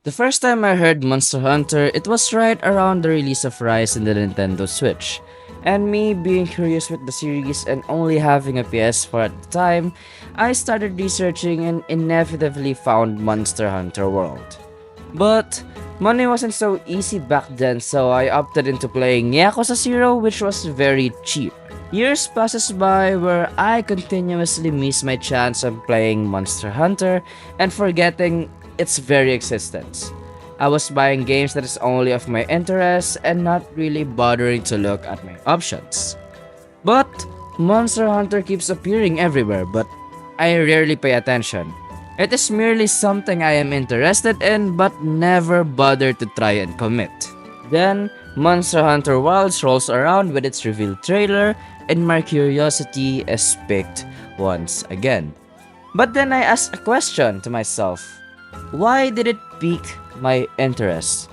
The first time I heard Monster Hunter, it was right around the release of Rise in the Nintendo Switch. And me being curious with the series and only having a PS4 at the time, I started researching and inevitably found Monster Hunter World. But money wasn't so easy back then, so I opted into playing Yakuza 0, which was very cheap. Years passes by where I continuously miss my chance of playing Monster Hunter and forgetting its very existence. I was buying games that is only of my interest and not really bothering to look at my options. But Monster Hunter keeps appearing everywhere, but I rarely pay attention. It is merely something I am interested in but never bother to try and commit. Then, Monster Hunter Wilds rolls around with its reveal trailer and my curiosity is piqued once again. But then I asked a question to myself. Why did it pique my interest?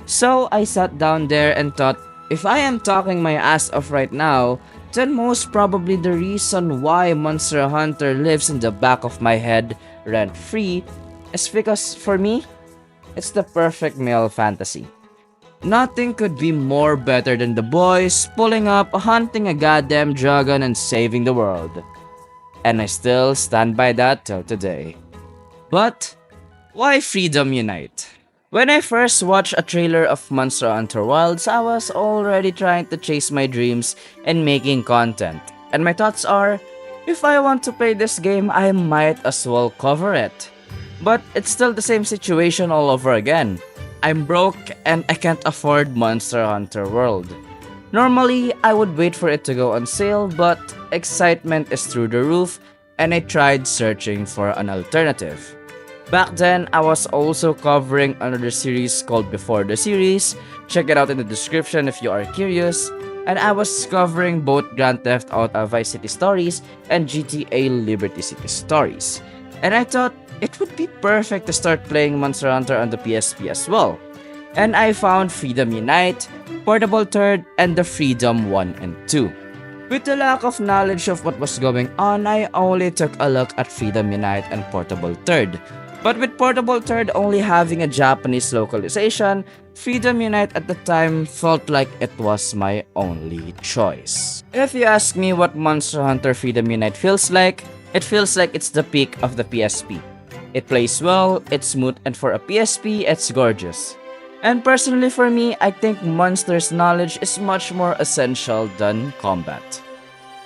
So I sat down there and thought, if I am talking my ass off right now, then most probably the reason why Monster Hunter lives in the back of my head rent-free is because for me, it's the perfect male fantasy. Nothing could be more better than the boys pulling up, hunting a goddamn dragon and saving the world. And I still stand by that till today. But why Freedom Unite? When I first watched a trailer of Monster Hunter Wilds, I was already trying to chase my dreams and making content. And my thoughts are, if I want to play this game, I might as well cover it. But it's still the same situation all over again. I'm broke and I can't afford Monster Hunter World. Normally, I would wait for it to go on sale, but excitement is through the roof and I tried searching for an alternative. Back then, I was also covering another series called Before the Series. Check it out in the description if you are curious. And I was covering both Grand Theft Auto Vice City Stories and GTA Liberty City Stories. And I thought it would be perfect to start playing Monster Hunter on the PSP as well. And I found Freedom Unite, Portable Third, and the Freedom 1 and 2. With the lack of knowledge of what was going on, I only took a look at Freedom Unite and Portable Third. But with Portable Third only having a Japanese localization, Freedom Unite at the time felt like it was my only choice. If you ask me what Monster Hunter Freedom Unite feels like, it feels like it's the peak of the PSP. It plays well, it's smooth, and for a PSP, it's gorgeous. And personally for me, I think Monster's knowledge is much more essential than combat.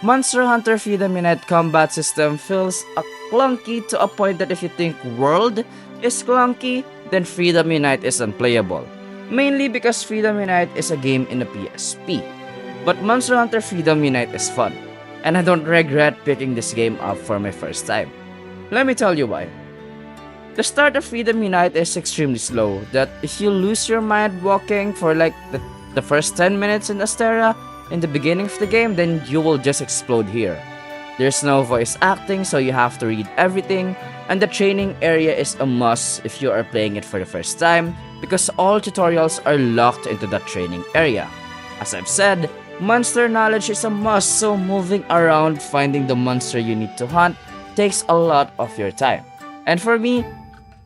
Monster Hunter Freedom Unite combat system feels clunky to a point that if you think World is clunky, then Freedom Unite is unplayable. Mainly because Freedom Unite is a game in a PSP. But Monster Hunter Freedom Unite is fun, and I don't regret picking this game up for my first time. Let me tell you why. The start of Freedom Unite is extremely slow, that if you lose your mind walking for like the first 10 minutes in Astera, in the beginning of the game, then you will just explode here. There's no voice acting, so you have to read everything, and the training area is a must if you are playing it for the first time, because all tutorials are locked into that training area. As I've said, monster knowledge is a must, so moving around finding the monster you need to hunt takes a lot of your time. And for me,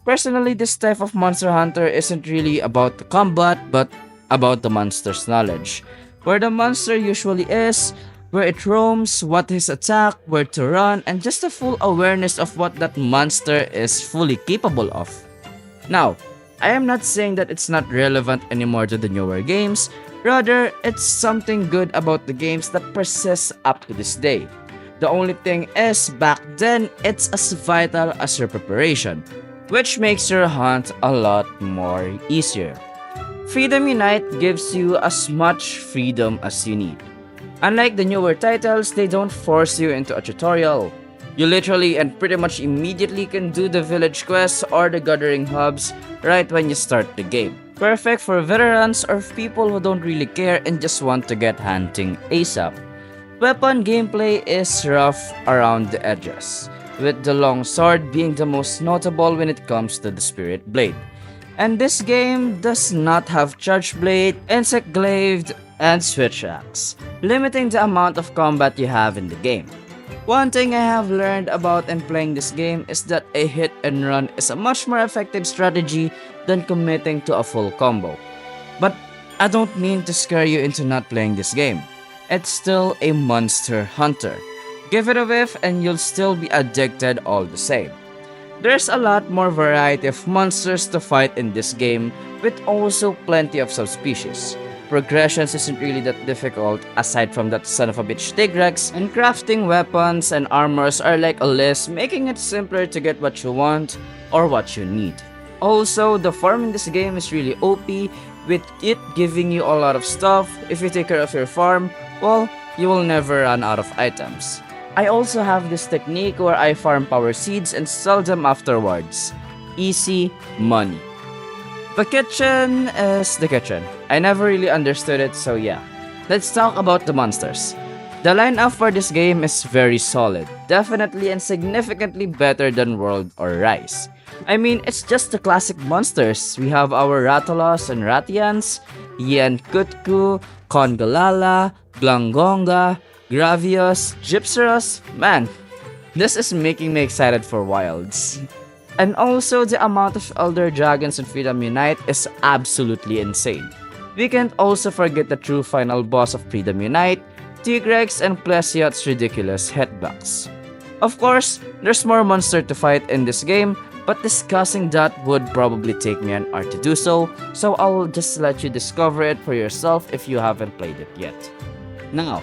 personally, this type of Monster Hunter isn't really about the combat, but about the monster's knowledge. Where the monster usually is, where it roams, what his attack, where to run, and just a full awareness of what that monster is fully capable of. Now, I am not saying that it's not relevant anymore to the newer games, rather, it's something good about the games that persists up to this day. The only thing is, back then, it's as vital as your preparation, which makes your hunt a lot more easier. Freedom Unite gives you as much freedom as you need. Unlike the newer titles, they don't force you into a tutorial. You literally and pretty much immediately can do the village quests or the gathering hubs right when you start the game. Perfect for veterans or people who don't really care and just want to get hunting ASAP. Weapon gameplay is rough around the edges, with the long sword being the most notable when it comes to the Spirit Blade. And this game does not have Charge Blade, Insect Glaive, and Switch Axe, limiting the amount of combat you have in the game. One thing I have learned about in playing this game is that a hit and run is a much more effective strategy than committing to a full combo. But I don't mean to scare you into not playing this game. It's still a Monster Hunter. Give it a whiff and you'll still be addicted all the same. There's a lot more variety of monsters to fight in this game, with also plenty of subspecies. Progressions isn't really that difficult aside from that son of a bitch Tigrex, and crafting weapons and armors are like a list, making it simpler to get what you want or what you need. Also, the farm in this game is really OP, with it giving you a lot of stuff. If you take care of your farm, well, you will never run out of items. I also have this technique where I farm power seeds and sell them afterwards. Easy money. The kitchen is the kitchen. I never really understood it, so yeah. Let's talk about the monsters. The lineup for this game is very solid, definitely and significantly better than World or Rise. I mean, it's just the classic monsters. We have our Ratalos and Ratians, Yan Kutku, Kongalala, Blangonga, Gravios, Gypsaros. Man, this is making me excited for Wilds. And also, the amount of Elder Dragons in Freedom Unite is absolutely insane. We can't also forget the true final boss of Freedom Unite, Tigrex and Plesiot's ridiculous hitbox. Of course, there's more monster to fight in this game, but discussing that would probably take me an hour to do so I'll just let you discover it for yourself if you haven't played it yet. Now,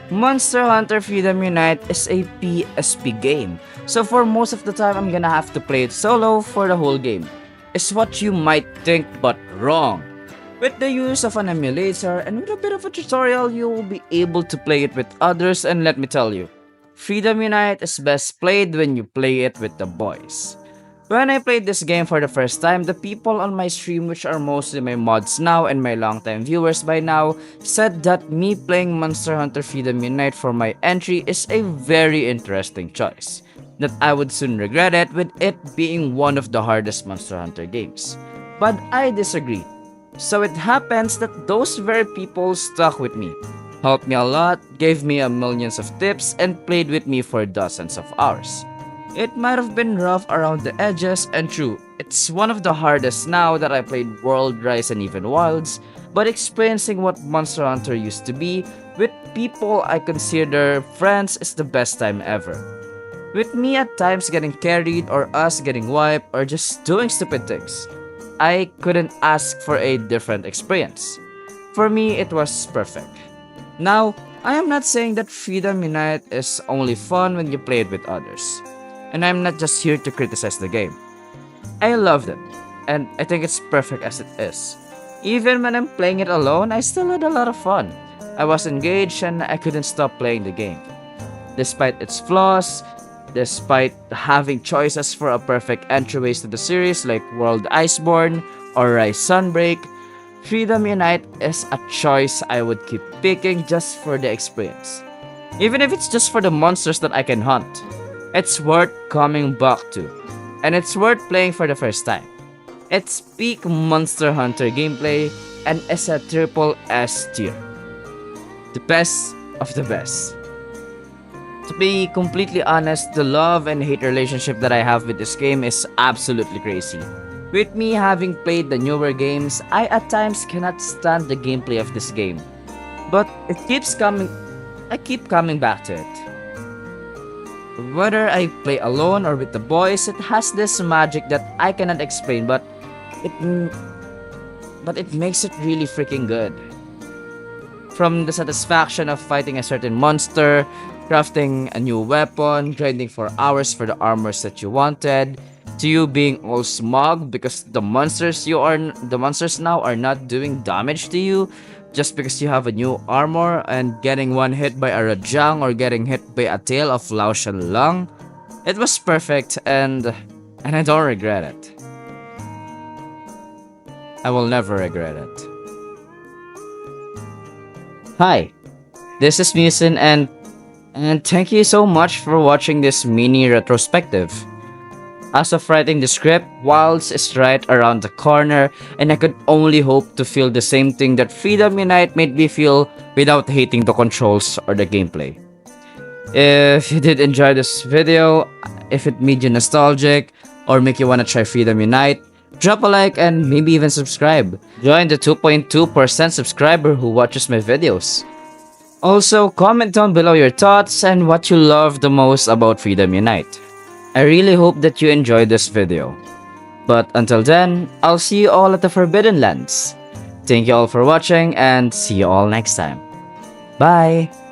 Monster Hunter Freedom Unite is a PSP game, so for most of the time I'm gonna have to play it solo for the whole game. Is what you might think, but wrong. With the use of an emulator and with a bit of a tutorial, you will be able to play it with others, and let me tell you, Freedom Unite is best played when you play it with the boys. When I played this game for the first time, the people on my stream, which are mostly my mods now and my longtime viewers by now, said that me playing Monster Hunter Freedom Unite for my entry is a very interesting choice. That I would soon regret it, with it being one of the hardest Monster Hunter games. But I disagree. So it happens that those very people stuck with me, helped me a lot, gave me a millions of tips, and played with me for dozens of hours. It might have been rough around the edges, and true, it's one of the hardest now that I played World, Rise, and even Wilds, but experiencing what Monster Hunter used to be with people I consider friends is the best time ever. With me at times getting carried or us getting wiped or just doing stupid things. I couldn't ask for a different experience. For me, it was perfect. Now, I am not saying that Freedom Unite is only fun when you play it with others. And I'm not just here to criticize the game. I loved it, and I think it's perfect as it is. Even when I'm playing it alone, I still had a lot of fun. I was engaged and I couldn't stop playing the game. Despite its flaws, despite having choices for a perfect entryways to the series like World Iceborne or Rise Sunbreak, Freedom Unite is a choice I would keep picking just for the experience. Even if it's just for the monsters that I can hunt. It's worth coming back to, and it's worth playing for the first time. It's peak Monster Hunter gameplay and is a triple S tier. The best of the best. To be completely honest, the love and hate relationship that I have with this game is absolutely crazy. With me having played the newer games, I at times cannot stand the gameplay of this game. But I keep coming back to it. Whether I play alone or with the boys, it has this magic that I cannot explain, but it makes it really freaking good. From the satisfaction of fighting a certain monster, crafting a new weapon, grinding for hours for the armors that you wanted, to you being all smug because the monsters now are not doing damage to you just because you have a new armor, and getting one hit by a Rajang or getting hit by a tail of Lao Shan Lung. It was perfect, and I don't regret it. I will never regret it. Hi, this is Musin, and thank you so much for watching this mini retrospective. As of writing the script, Wilds is right around the corner, and I could only hope to feel the same thing that Freedom Unite made me feel without hating the controls or the gameplay. If you did enjoy this video, if it made you nostalgic, or make you wanna try Freedom Unite, drop a like and maybe even subscribe. Join the 2.2% subscriber who watches my videos. Also, comment down below your thoughts and what you love the most about Freedom Unite. I really hope that you enjoyed this video. But until then, I'll see you all at the Forbidden Lands. Thank you all for watching and see you all next time. Bye!